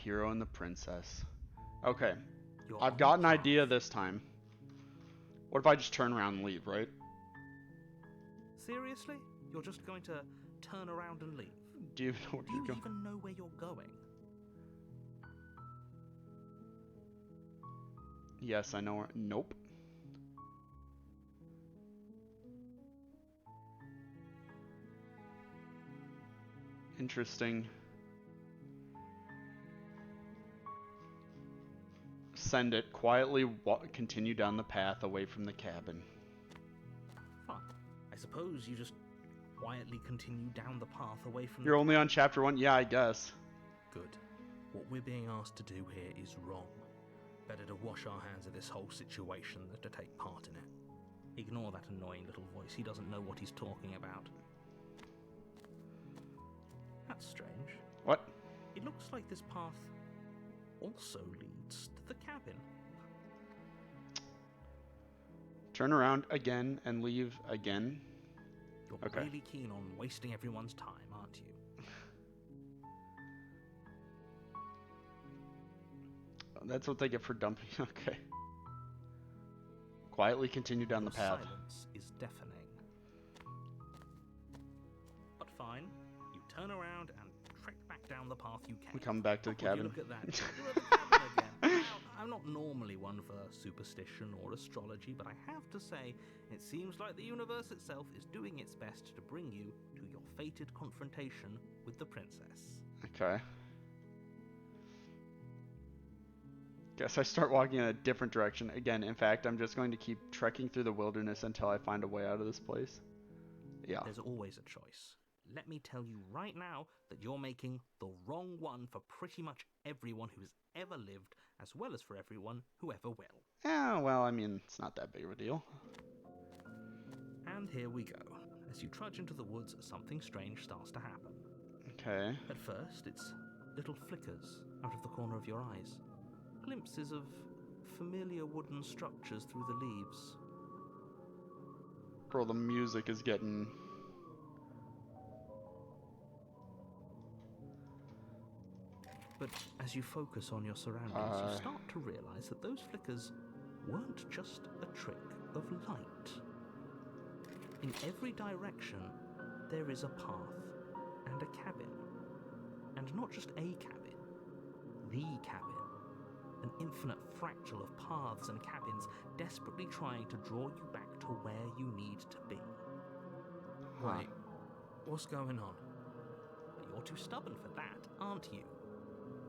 hero and the princess. Okay. You're I've on got the an path. idea this time. What if I just turn around and leave, right? Seriously? You're just going to turn around and leave? Do you even know where Do you're you going? even know where you're going? Yes, I know where. Nope. Interesting. Send it. Quietly continue down the path away from the cabin. Fine. I suppose you just quietly continue down the path away from You're the only on chapter 1? Yeah, I guess. Good. What we're being asked to do here is wrong. Better to wash our hands of this whole situation than to take part in it. Ignore that annoying little voice. He doesn't know what he's talking about. That's strange. What? It looks like this path also leads to the cabin. Turn around again and leave again. You're Okay. really keen on wasting everyone's time, aren't you? That's what they get for dumping. Okay. Quietly continue down the Your path. silence is deafening. But fine, you turn around and trek back down the path you came. We come back to the Would you cabin. look at that? You're at the cabin again. Now, I'm not normally one for superstition or astrology, but I have to say, it seems like the universe itself is doing its best to bring you to your fated confrontation with the princess. Okay. Guess I start walking in a different direction. Again, in fact, I'm just going to keep trekking through the wilderness until I find a way out of this place. Yeah. There's always a choice. Let me tell you right now that you're making the wrong one for pretty much everyone who's ever lived, as well as for everyone who ever will. Yeah, well, I mean, it's not that big of a deal. And here we go. As you trudge into the woods, something strange starts to happen. Okay. At first, it's little flickers out of the corner of your eyes. Glimpses of familiar wooden structures through the leaves. Bro, the music is getting... But as you focus on your surroundings, you start to realize that those flickers weren't just a trick of light. In every direction, there is a path and a cabin. And not just a cabin, the cabin. An infinite fractal of paths and cabins desperately trying to draw you back to where you need to be. Wait, what's going on? But you're too stubborn for that, aren't you?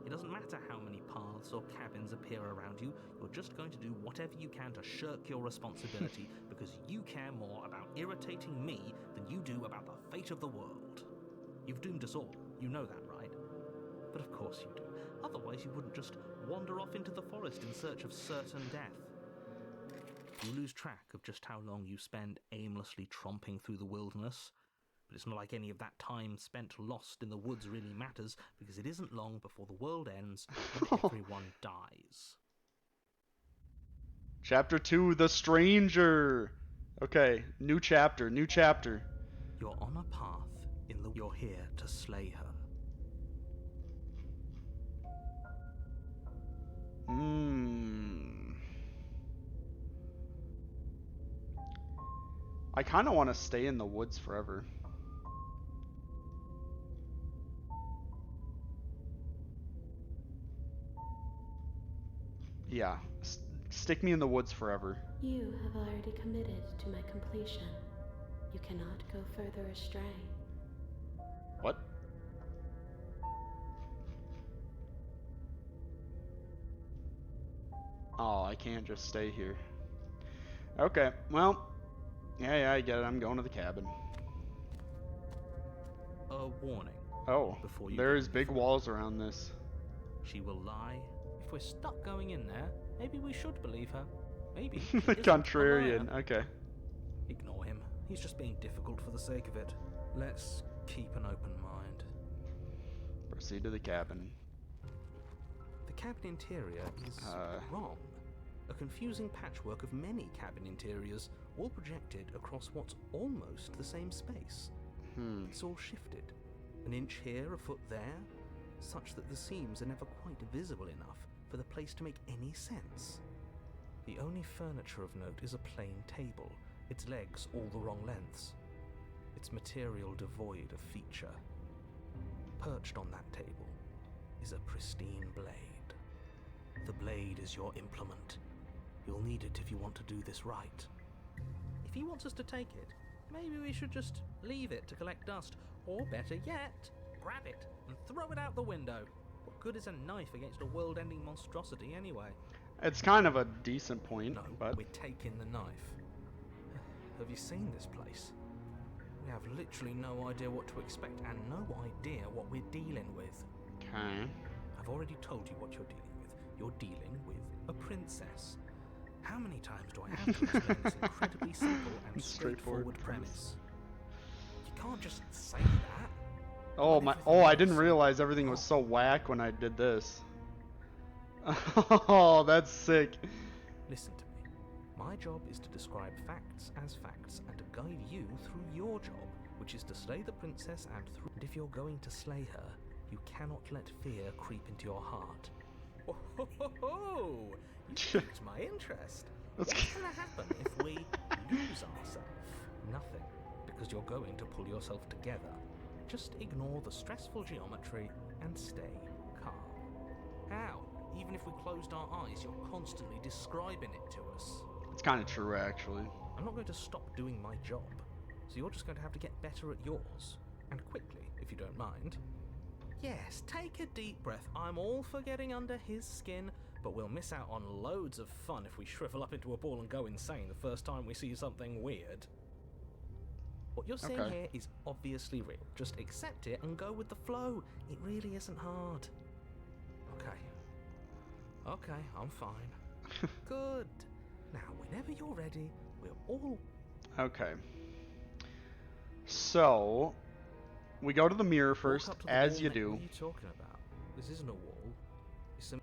It doesn't matter how many paths or cabins appear around you, you're just going to do whatever you can to shirk your responsibility because you care more about irritating me than you do about the fate of the world. You've doomed us all, you know that, right? But of course you do. Otherwise you wouldn't just wander off into the forest in search of certain death. You lose track of just how long you spend aimlessly tromping through the wilderness. But it's not like any of that time spent lost in the woods really matters, because it isn't long before the world ends and everyone dies. Chapter 2, The Stranger! Okay, new chapter, new chapter. You're on a path in the... You're here to slay her. I kind of want to stay in the woods forever. Yeah, stick me in the woods forever. You have already committed to my completion. You cannot go further astray. What? Oh, I can't just stay here. Okay, well, yeah, I get it. I'm going to the cabin. A warning. Oh, Before you there's go big further. walls around this. She will lie. If we're stuck going in there, maybe we should believe her. Maybe. The she isn't a Contrarian. liar. Okay. Ignore him. He's just being difficult for the sake of it. Let's keep an open mind. Proceed to the cabin. The cabin interior is wrong. A confusing patchwork of many cabin interiors, all projected across what's almost the same space. It's all shifted. An inch here, a foot there. such that the seams are never quite visible enough for the place to make any sense. The only furniture of note is a plain table, its legs all the wrong lengths, its material devoid of feature. Perched on that table is a pristine blade. The blade is your implement. You'll need it if you want to do this right. If he wants us to take it, maybe we should just leave it to collect dust, or better yet, grab it and throw it out the window. What good is a knife against a world-ending monstrosity anyway? It's kind of a decent point, No, but we're taking the knife. Have you seen this place? We have literally no idea what to expect and no idea what we're dealing with. okay. I've already told you what you're dealing with. You're dealing with a princess. How many times do I have to explain this incredibly simple and straightforward premise? You can't just say that. Oh my! Oh, I didn't realize everything was so whack when I did this. Oh, that's sick. Listen to me. My job is to describe facts as facts and to guide you through your job, which is to slay the princess and through. And if you're going to slay her, you cannot let fear creep into your heart. Oh, ho, ho, ho. You piqued my interest. What's going to happen if we lose ourselves? Nothing, because you're going to pull yourself together. Just ignore the stressful geometry and stay calm. How? Even if we closed our eyes, you're constantly describing it to us. It's kind of true, actually. I'm not going to stop doing my job, so you're just going to have to get better at yours. And quickly, if you don't mind. Yes, take a deep breath. I'm all for getting under his skin, but we'll miss out on loads of fun if we shrivel up into a ball and go insane the first time we see something weird. What you're seeing here is obviously real. Just accept it and go with the flow. It really isn't hard. Okay, I'm fine. Good. Now, whenever you're ready, we're all... Okay. So, we go to the mirror first, Walk up to the as wall you do. What are you talking about? This isn't a wall. It's a...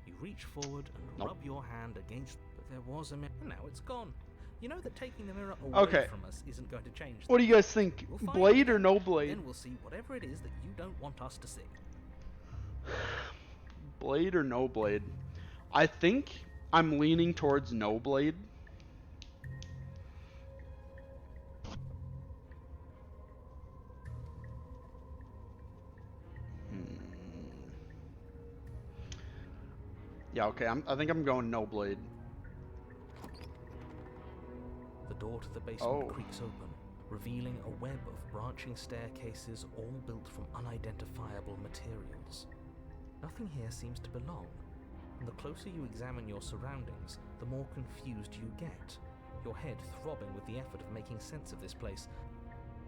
You reach forward and rub your hand against... But there was a mirror, and now it's gone. You know that taking the mirror away from us isn't going to change things. What do you guys think? We'll Blade or no blade? Then we'll see whatever it is that you don't want us to see. Blade or no blade? I think I'm leaning towards no blade. Yeah, okay. I think I'm going no blade. The door to the basement creaks open, revealing a web of branching staircases all built from unidentifiable materials. Nothing here seems to belong, and the closer you examine your surroundings, the more confused you get, your head throbbing with the effort of making sense of this place.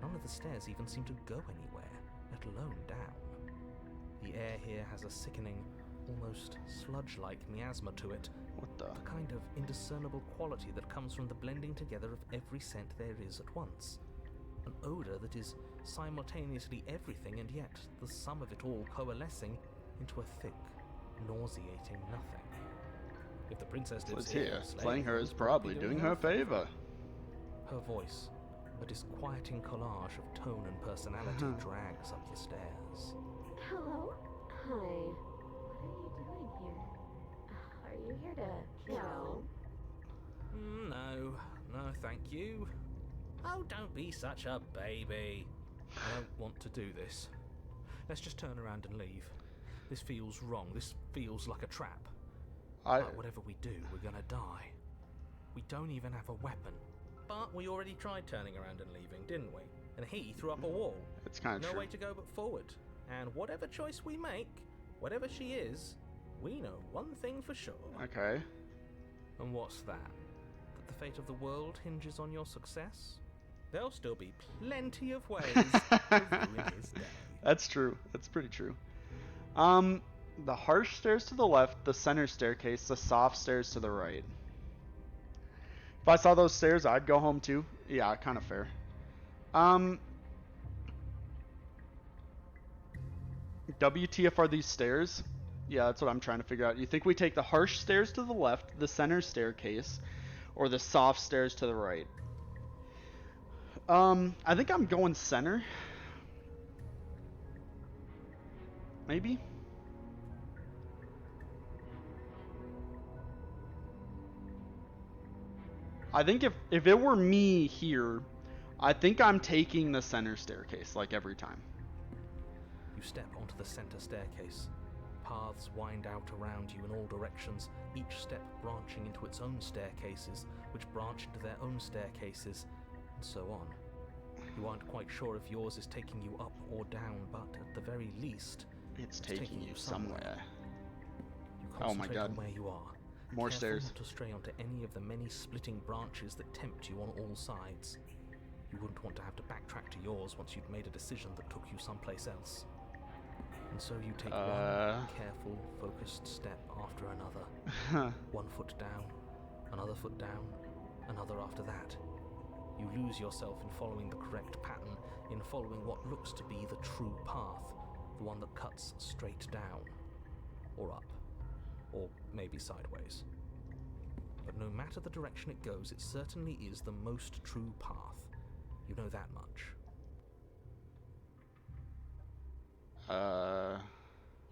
None of the stairs even seem to go anywhere, let alone down. The air here has a sickening, almost sludge-like miasma to it, a kind of indiscernible quality that comes from the blending together of every scent there is at once. An odor that is simultaneously everything and yet the sum of it all coalescing into a thick, nauseating nothing. If the princess lives here, slaying her is probably doing her a favor. Her voice, a disquieting collage of tone and personality, drags up the stairs. Hello? Hi. What are you doing here? Are you here to kill? No, thank you. Oh, don't be such a baby. I don't want to do this. Let's just turn around and leave. This feels wrong. This feels like a trap. But whatever we do, we're gonna die. We don't even have a weapon. But we already tried turning around and leaving, didn't we? And he threw up a wall. It's kind of true. No way to go but forward. And whatever choice we make, whatever she is, we know one thing for sure. Okay. And what's that? That the fate of the world hinges on your success? There'll still be plenty of ways to ruin his day. That's true. That's pretty true. The harsh stairs to the left, the center staircase, the soft stairs to the right. If I saw those stairs, I'd go home too. Yeah, kind of fair. WTF are these stairs? Yeah, that's what I'm trying to figure out. You think we take the harsh stairs to the left, the center staircase, or the soft stairs to the right? I think I'm going center. maybe? I think if it were me here, I think I'm taking the center staircase, like every time. You step onto the center staircase. Paths wind out around you in all directions, each step branching into its own staircases, which branch into their own staircases, and so on. You aren't quite sure if yours is taking you up or down, but at the very least, it's taking you somewhere. You Oh my concentrate god. on where you are. More Careful stairs. not to stray onto any of the many splitting branches that tempt you on all sides. You wouldn't want to have to backtrack to yours once you'd made a decision that took you someplace else. And so you take one careful, focused step after another. 1 foot down, another foot down, another after that. You lose yourself in following the correct pattern, in following what looks to be the true path, the one that cuts straight down, or up, or maybe sideways. But no matter the direction it goes, it certainly is the most true path. You know that much.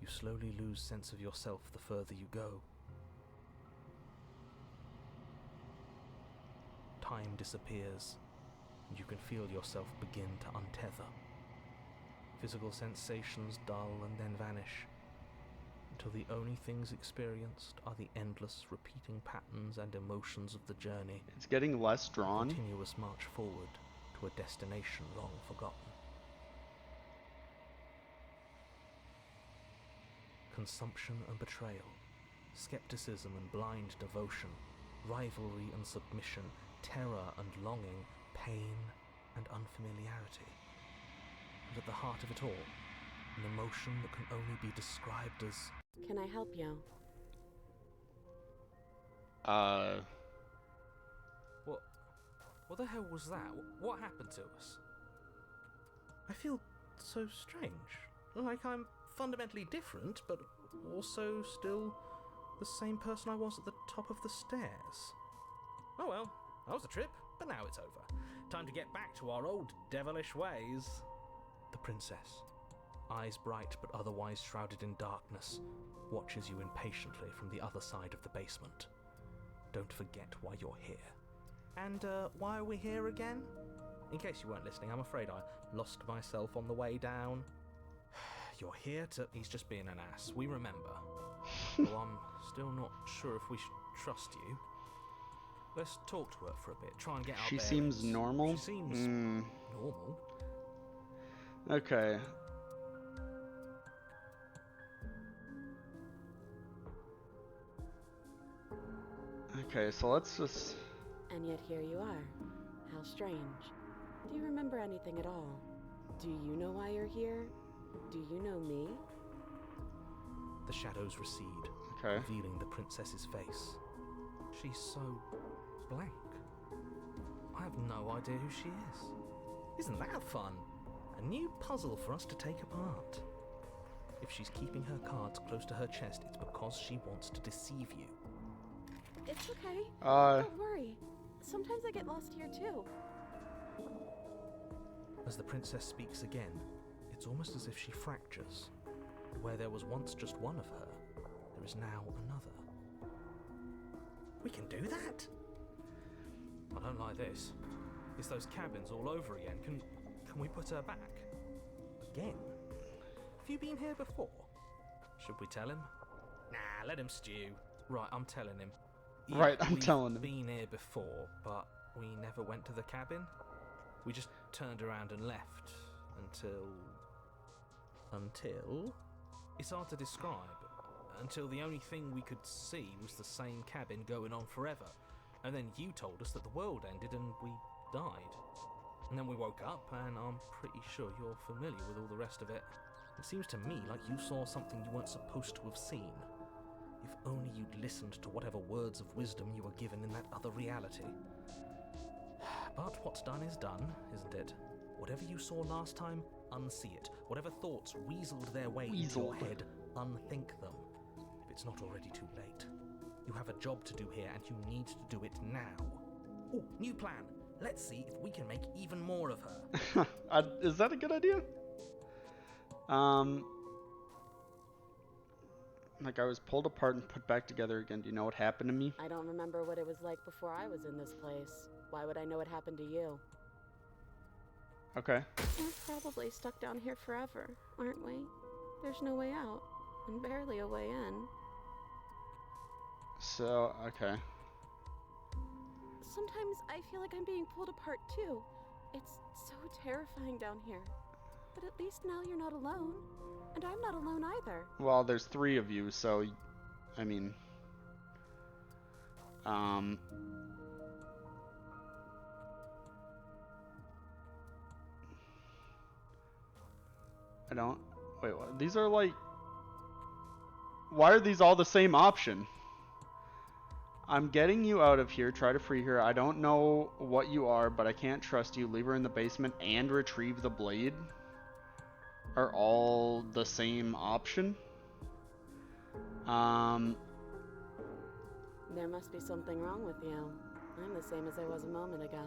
You slowly lose sense of yourself the further you go. Time disappears, and you can feel yourself begin to untether. Physical sensations dull and then vanish, until the only things experienced are the endless repeating patterns and emotions of the journey. It's getting less A drawn. continuous march forward to a destination long forgotten. Consumption and betrayal, skepticism and blind devotion, rivalry and submission, terror and longing, pain and unfamiliarity. And at the heart of it all, an emotion that can only be described as... Can I help you? What the hell was that? What happened to us? I feel so strange. Like I'm fundamentally different, but also still the same person I was at the top of the stairs. Oh well, that was a trip, but now it's over. Time to get back to our old devilish ways. The princess, eyes bright but otherwise shrouded in darkness, watches you impatiently from the other side of the basement. Don't forget why you're here. And why are we here again? In case you weren't listening, I'm afraid I lost myself on the way down. You're here to... He's just being an ass. We remember. Though I'm still not sure if we should trust you. Let's talk to her for a bit. Try and get our She bearings. seems normal. She seems normal. Okay. Okay, so let's just... And yet here you are. How strange. Do you remember anything at all? Do you know why you're here? Do you know me? The shadows recede, Okay. revealing the princess's face. She's so blank. I have no idea who she is. Isn't that fun? A new puzzle for us to take apart. If she's keeping her cards close to her chest, it's because she wants to deceive you. It's okay. Uh, Don't worry. Sometimes I get lost here too. As the princess speaks again, it's almost as if she fractures. Where there was once just one of her, there is now another. We can do that? I don't like this. It's those cabins all over again. Can we put her back? Again? Have you been here before? Should we tell him? Nah, let him stew. Right, I'm telling him. Yeah, Right, I'm telling him. We've been here before, but we never went to the cabin. We just turned around and left until... It's hard to describe. Until the only thing we could see was the same cabin going on forever. And then you told us that the world ended and we died. And then we woke up, and I'm pretty sure you're familiar with all the rest of it. It seems to me like you saw something you weren't supposed to have seen. If only you'd listened to whatever words of wisdom you were given in that other reality. But what's done is done, isn't it? Whatever you saw last time, unsee it. Whatever thoughts weaseled their way into your head, unthink them. If it's not already too late. You have a job to do here, and you need to do it now. Oh, new plan. Let's see if we can make even more of her. Is that a good idea? Like I was pulled apart and put back together again. Do you know what happened to me? I don't remember what it was like before I was in this place. Why would I know what happened to you? Okay. We're probably stuck down here forever, aren't we? There's no way out, and barely a way in. So, okay. Sometimes I feel like I'm being pulled apart too. It's so terrifying down here. But at least now you're not alone. And I'm not alone either. Well, there's 3 of you, so, I mean... I don't... Wait, what? These are like... Why are these all the same option? I'm getting you out of here. Try to free her. I don't know what you are, but I can't trust you. Leave her in the basement and retrieve the blade are all the same option. There must be something wrong with you. I'm the same as I was a moment ago.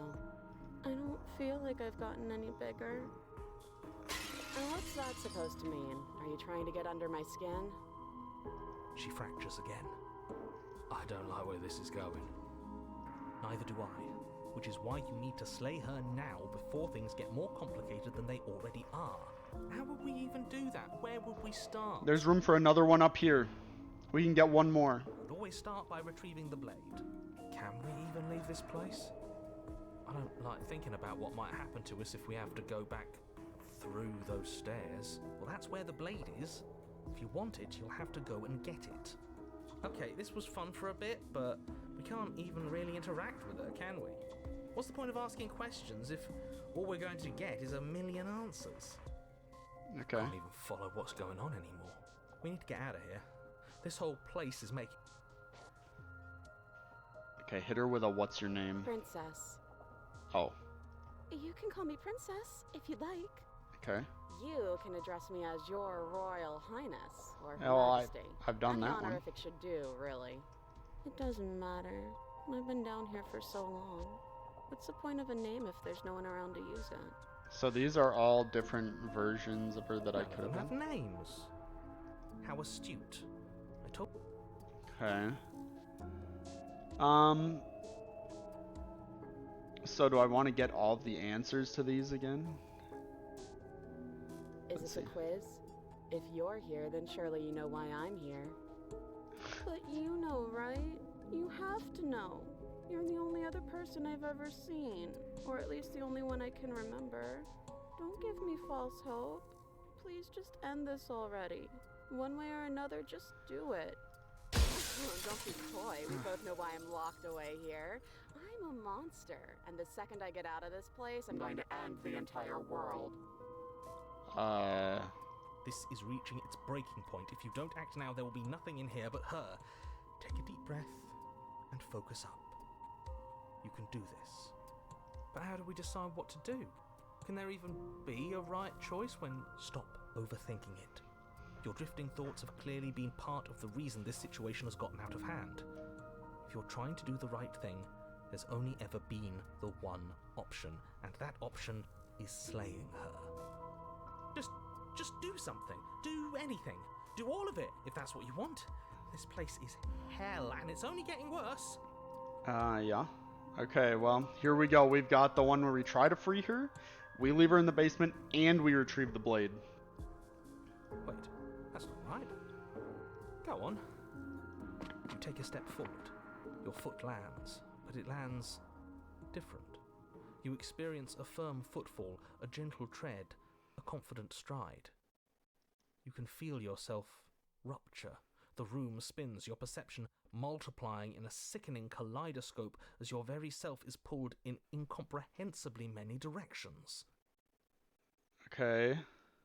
I don't feel like I've gotten any bigger. And what's that supposed to mean? Are you trying to get under my skin? She fractures again. I don't like where this is going. Neither do I, which is why you need to slay her now before things get more complicated than they already are. How would we even do that? Where would we start? There's room for another one up here. We can get one more. We'd always start by retrieving the blade. Can we even leave this place? I don't like thinking about what might happen to us if we have to go back through those stairs. Well, that's where the blade is. If you want it, you'll have to go and get it. Okay, this was fun for a bit, but we can't even really interact with her, can we? What's the point of asking questions if all we're going to get is a million answers? Okay. I can't even follow what's going on anymore. We need to get out of here. This whole place is making... Okay, hit her with a what's your name? Princess. Oh. You can call me Princess, if you'd like. Okay. You can address me as Your Royal Highness, or Her Oh, Majesty. I've done that Any one. honorific should do, really. It doesn't matter. I've been down here for so long. What's the point of a name if there's no one around to use it? So these are all different versions of her that I could have have been. names. How astute. I told... Okay. So do I want to get all the answers to these again? Is Let's this a see. quiz? If you're here, then surely you know why I'm here. But you know, right? You have to know. You're the only other person I've ever seen. Or at least the only one I can remember. Don't give me false hope. Please just end this already. One way or another, just do it. Don't be coy. We both know why I'm locked away here. I'm a monster. And the second I get out of this place, I'm going to end the entire world. This is reaching its breaking point. If you don't act now, there will be nothing in here but her. Take a deep breath and focus up. You can do this. But how do we decide what to do? Can there even be a right choice when... Stop overthinking it. Your drifting thoughts have clearly been part of the reason this situation has gotten out of hand. If you're trying to do the right thing, there's only ever been the one option, and that option is slaying her. Just do something. Do anything. Do all of it, if that's what you want. This place is hell, and it's only getting worse. Yeah. Okay, well, here we go. We've got the one where we try to free her, we leave her in the basement, and we retrieve the blade. Wait, that's not right. Go on. You take a step forward. Your foot lands, but it lands different. You experience a firm footfall, a gentle tread, a confident stride. You can feel yourself rupture. The room spins, your perception multiplying in a sickening kaleidoscope as your very self is pulled in incomprehensibly many directions. Okay.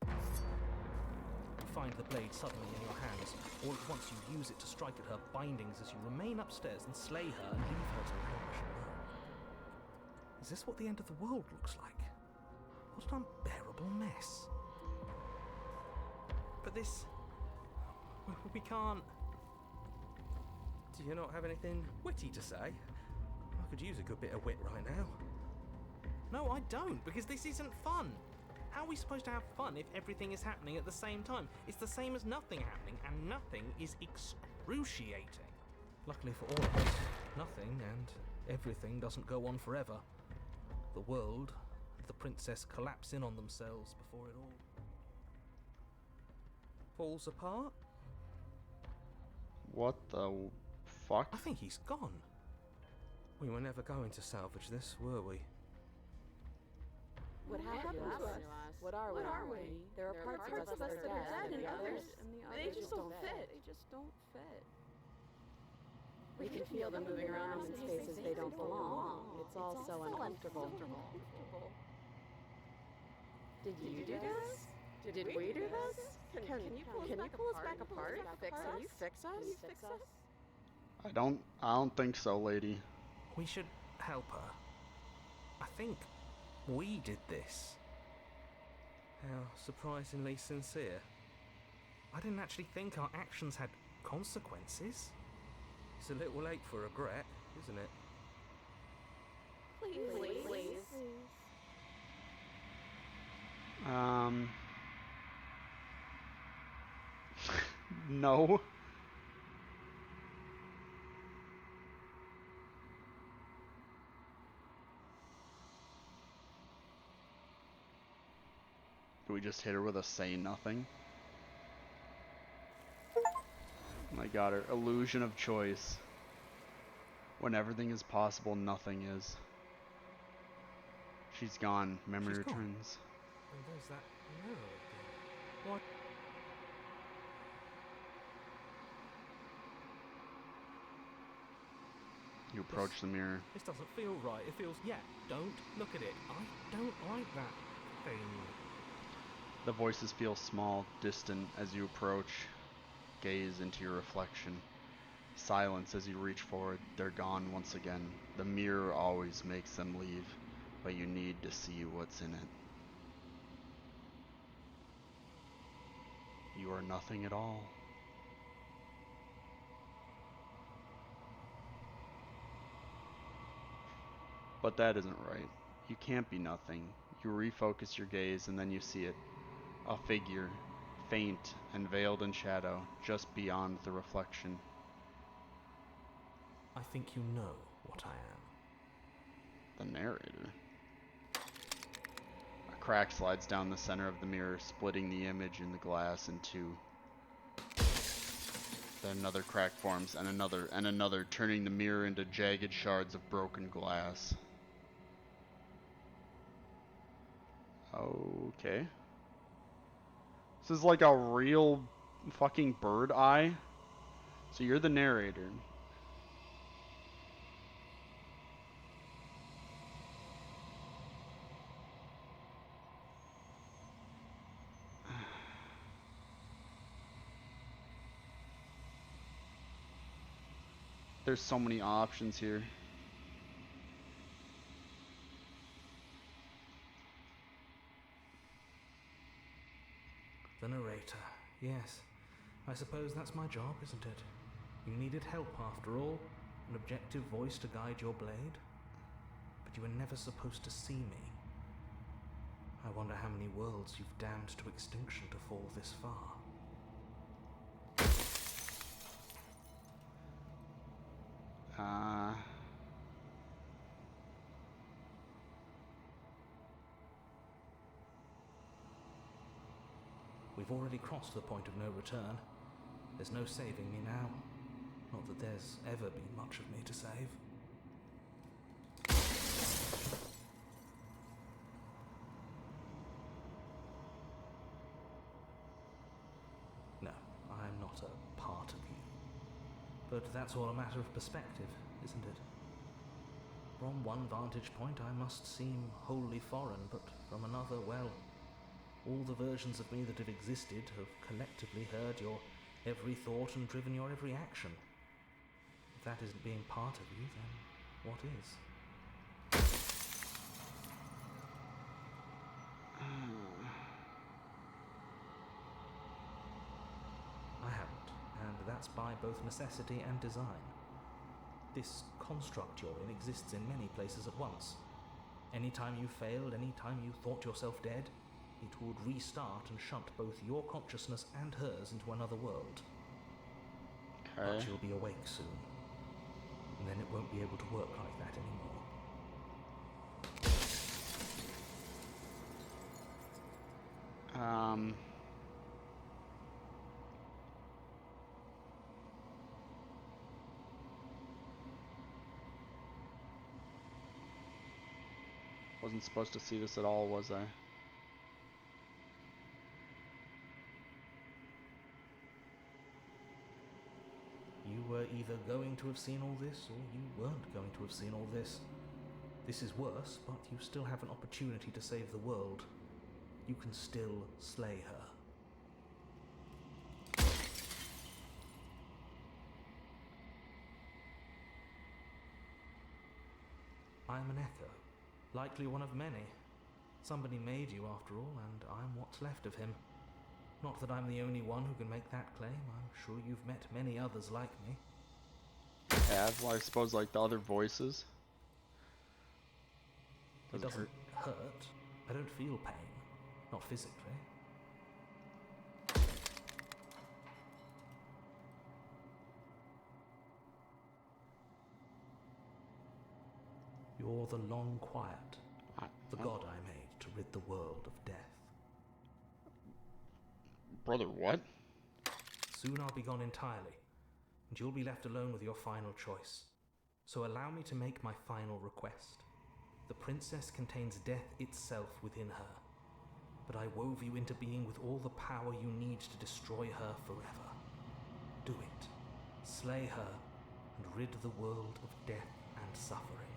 You find the blade suddenly in your hands. All at once you use it to strike at her bindings as you remain upstairs and slay her and leave her to languish alone. Is this what the end of the world looks like? What an unbearable mess. But this... we can't... Do you not have anything witty to say? I could use a good bit of wit right now. No, I don't, because this isn't fun. How are we supposed to have fun if everything is happening at the same time? It's the same as nothing happening, and nothing is excruciating. Luckily for all of us, nothing and everything doesn't go on forever. The world and the princess collapse in on themselves before it all falls apart. What the fuck? I think he's gone. We were never going to salvage this, were we? What happened to us? What are we? There are parts of us that are dead, and the others, they just don't fit. They just don't fit. We can feel them moving around in spaces they don't belong. It's all so uncomfortable. Did you do this? Did we do this? Can you pull us back apart? Can you fix us? I don't think so, lady. We should help her. I think we did this. How surprisingly sincere. I didn't actually think our actions had consequences. It's a little late for regret, isn't it? Please. No. Do we just hit her with a say nothing? I got her. Illusion of choice. When everything is possible, nothing is. She's gone. Memory She's gone. returns. And there's that mirror again. What? You approach the mirror. This doesn't feel right. It feels, don't look at it. I don't like that thing. The voices feel small, distant as you approach. Gaze into your reflection. Silence as you reach forward. They're gone once again. The mirror always makes them leave, but you need to see what's in it. You are nothing at all. But that isn't right. You can't be nothing. You refocus your gaze and then you see it. A figure, faint and veiled in shadow, just beyond the reflection. I think you know what I am. The narrator. A crack slides down the center of the mirror, splitting the image in the glass in two. Then another crack forms, and another, turning the mirror into jagged shards of broken glass. Okay. This is like a real fucking bird eye. So you're the narrator. There's so many options here. The narrator. Yes. I suppose that's my job, isn't it? You needed help after all. An objective voice to guide your blade. But you were never supposed to see me. I wonder how many worlds you've damned to extinction to fall this far. We've already crossed the point of no return. There's no saving me now. Not that there's ever been much of me to save. No, I'm not a part of you. But that's all a matter of perspective, isn't it? From one vantage point I must seem wholly foreign, but from another, well, all the versions of me that have existed have collectively heard your every thought and driven your every action. If that isn't being part of you, then what is? I haven't, and that's by both necessity and design. This construct you're in exists in many places at once. Any time you failed, any time you thought yourself dead, it would restart and shunt both your consciousness and hers into another world. Okay. But you'll be awake soon, and then it won't be able to work like that anymore. Wasn't supposed to see this at all, was I? You were either going to have seen all this, or you weren't going to have seen all this. This is worse, but you still have an opportunity to save the world. You can still slay her. I'm an echo, likely one of many. Somebody made you after all, and I'm what's left of him. Not that I'm the only one who can make that claim. I'm sure you've met many others like me. Yeah, well, I suppose like the other voices. It doesn't hurt. I don't feel pain. Not physically. You're the long quiet. The god I made to rid the world of death. Brother, what? Soon I'll be gone entirely, and you'll be left alone with your final choice. So allow me to make my final request. The princess contains death itself within her, but I wove you into being with all the power you need to destroy her forever. Do it. Slay her, and rid the world of death and suffering.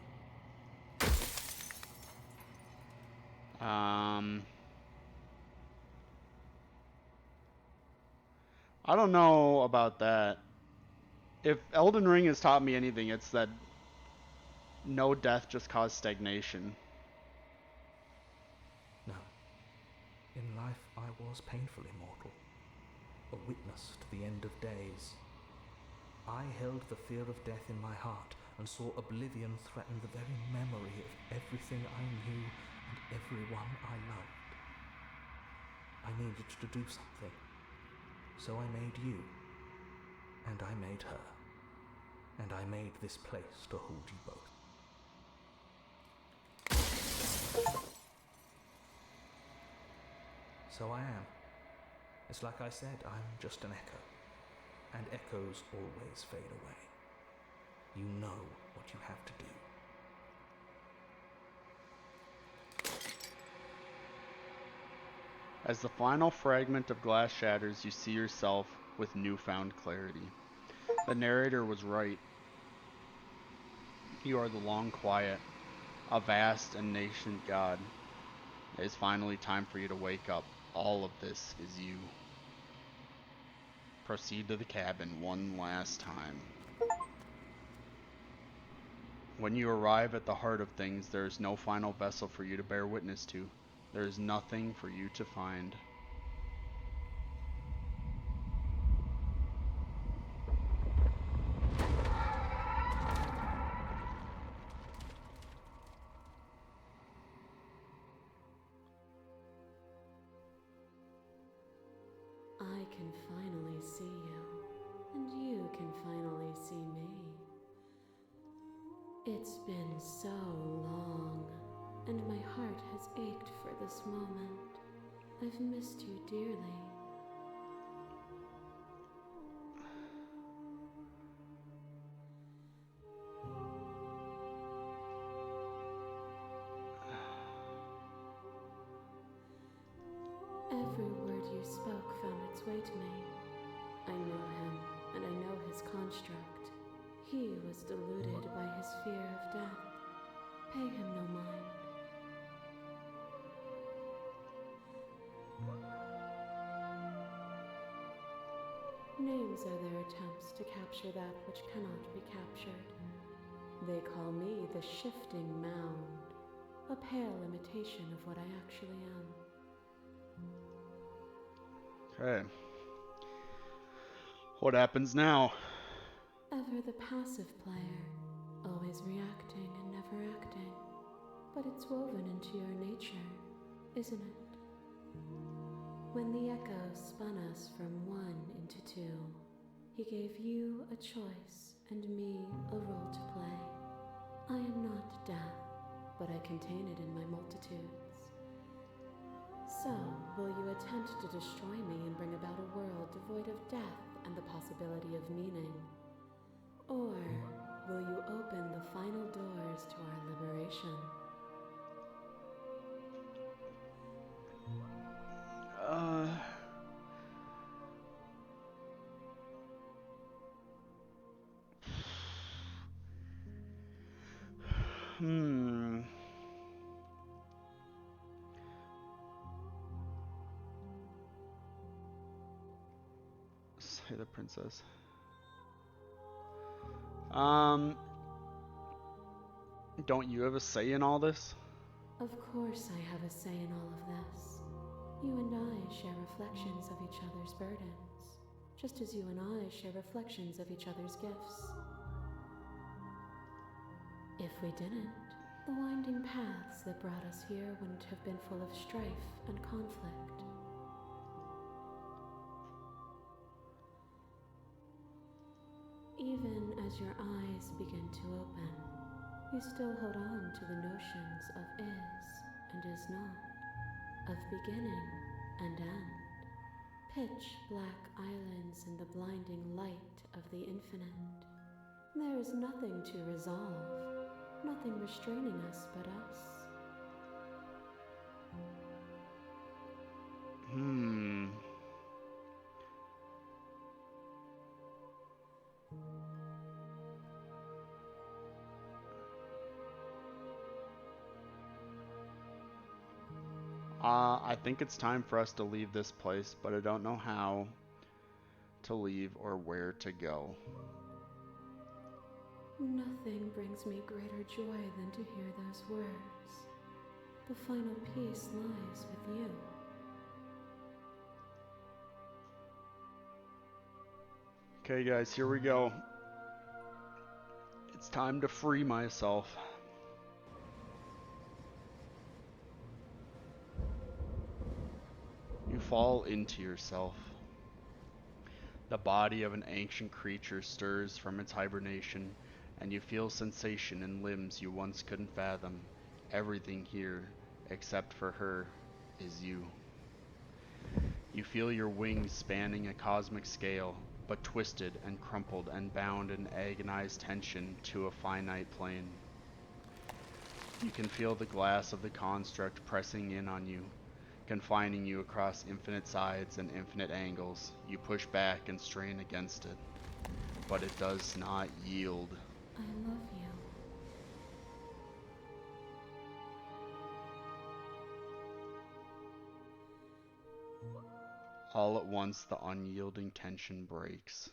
I don't know about that. If Elden Ring has taught me anything, it's that no death just caused stagnation. No. In life I was painfully mortal, a witness to the end of days. I held the fear of death in my heart and saw oblivion threaten the very memory of everything I knew and everyone I loved. I needed to do something, so I made you, and I made her, and I made this place to hold you both. So I am. It's like I said, I'm just an echo, and echoes always fade away. You know what you have to do. As the final fragment of glass shatters, you see yourself with newfound clarity. The narrator was right. You are the long quiet, a vast and nascent god. It is finally time for you to wake up. All of this is you. Proceed to the cabin one last time. When you arrive at the heart of things, there is no final vessel for you to bear witness to. There is nothing for you to find. I can finally see you, and you can finally see me. It's been so long, and my heart has ached for this moment. I've missed you dearly. Every word you spoke found its way to me. I know him, and I know his construct. He was deluded by his fear of death. Pay him no mind. Names are their attempts to capture that which cannot be captured. They call me the shifting mound, a pale imitation of what I actually am. Okay. What happens now? Ever the passive player, always reacting and never acting. But it's woven into your nature, isn't it? When the echo spun us from one into two, he gave you a choice and me a role to play. I am not death, but I contain it in my multitudes. So, will you attempt to destroy me and bring about a world devoid of death and the possibility of meaning? Or will you open the final doors to our liberation? Say the princess. Don't you have a say in all this? Of course I have a say in all of this. You and I share reflections of each other's burdens, just as you and I share reflections of each other's gifts. If we didn't, the winding paths that brought us here wouldn't have been full of strife and conflict. Even as your eyes begin to open, you still hold on to the notions of is and is not, of beginning and end, pitch black islands in the blinding light of the infinite. There is nothing to resolve, nothing restraining us but us. I think it's time for us to leave this place, but I don't know how to leave or where to go. Nothing brings me greater joy than to hear those words. The final peace lies with you. Okay, guys, here we go. It's time to free myself. You fall into yourself. The body of an ancient creature stirs from its hibernation, and you feel sensation in limbs you once couldn't fathom. Everything here, except for her, is you. You feel your wings spanning a cosmic scale, but twisted and crumpled and bound in agonized tension to a finite plane. You can feel the glass of the construct pressing in on you, confining you across infinite sides and infinite angles. You push back and strain against it, but it does not yield. I love you. All at once, the unyielding tension breaks.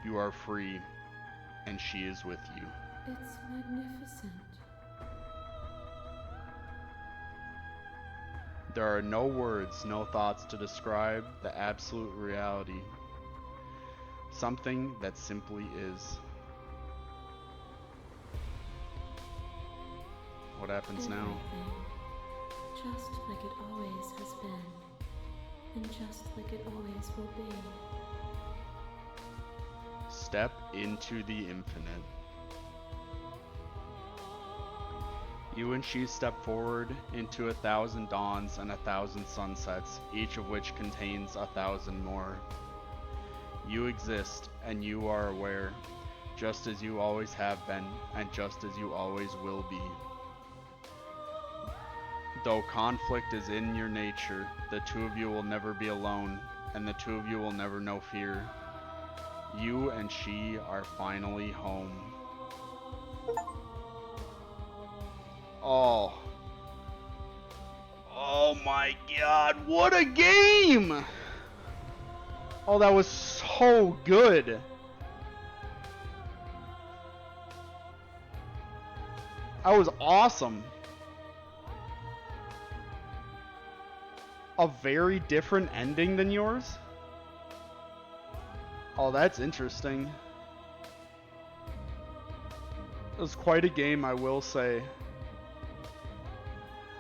You are free, and she is with you. It's magnificent. There are no words, no thoughts to describe the absolute reality. Something that simply is. What happens now? Everything, just like it always has been, and just like it always will be. Step into the infinite. You and she step forward into 1,000 dawns and 1,000 sunsets, each of which contains 1,000 more. You exist, and you are aware, just as you always have been, and just as you always will be. Though conflict is in your nature, the two of you will never be alone, and the two of you will never know fear. You and she are finally home. Oh. Oh my god, what a game! Oh, that was so good. That was awesome. A very different ending than yours? Oh, that's interesting. It was quite a game, I will say.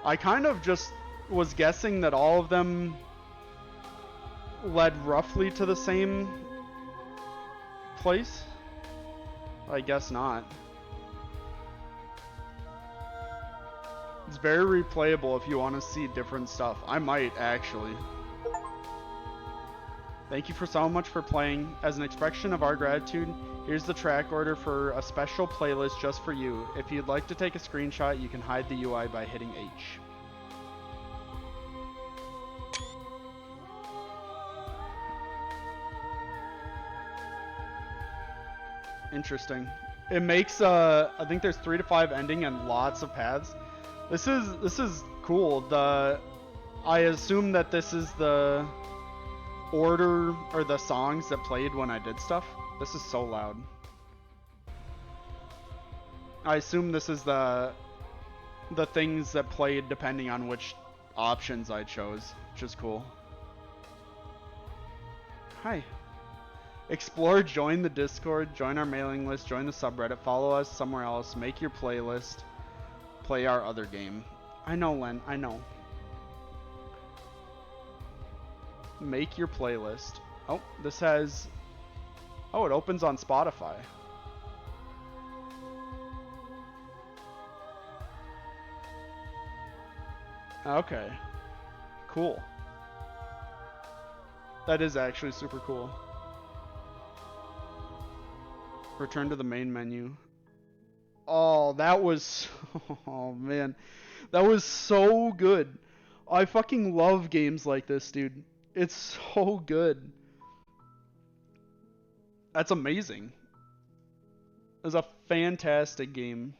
I kind of just was guessing that all of them led roughly to the same place. I guess not. It's very replayable if you want to see different stuff. I might, actually. Thank you so much for playing. As an expression of our gratitude, here's the track order for a special playlist just for you. If you'd like to take a screenshot, you can hide the UI by hitting H. Interesting. It makes I think there's 3 to 5 ending and lots of paths. This is cool. I assume that this is the order or the songs that played when I did stuff. This is so loud. I assume this is the things that played depending on which options I chose, which is cool. Hi. Explore, join the Discord, join our mailing list, join the subreddit, follow us somewhere else, make your playlist, play our other game. I know, Len, I know. Make your playlist. Oh, this has... Oh, it opens on Spotify. Okay. Cool. That is actually super cool. Return to the main menu. Oh, that was... Oh, man. That was so good. I fucking love games like this, dude. It's so good. That's amazing. It's a fantastic game.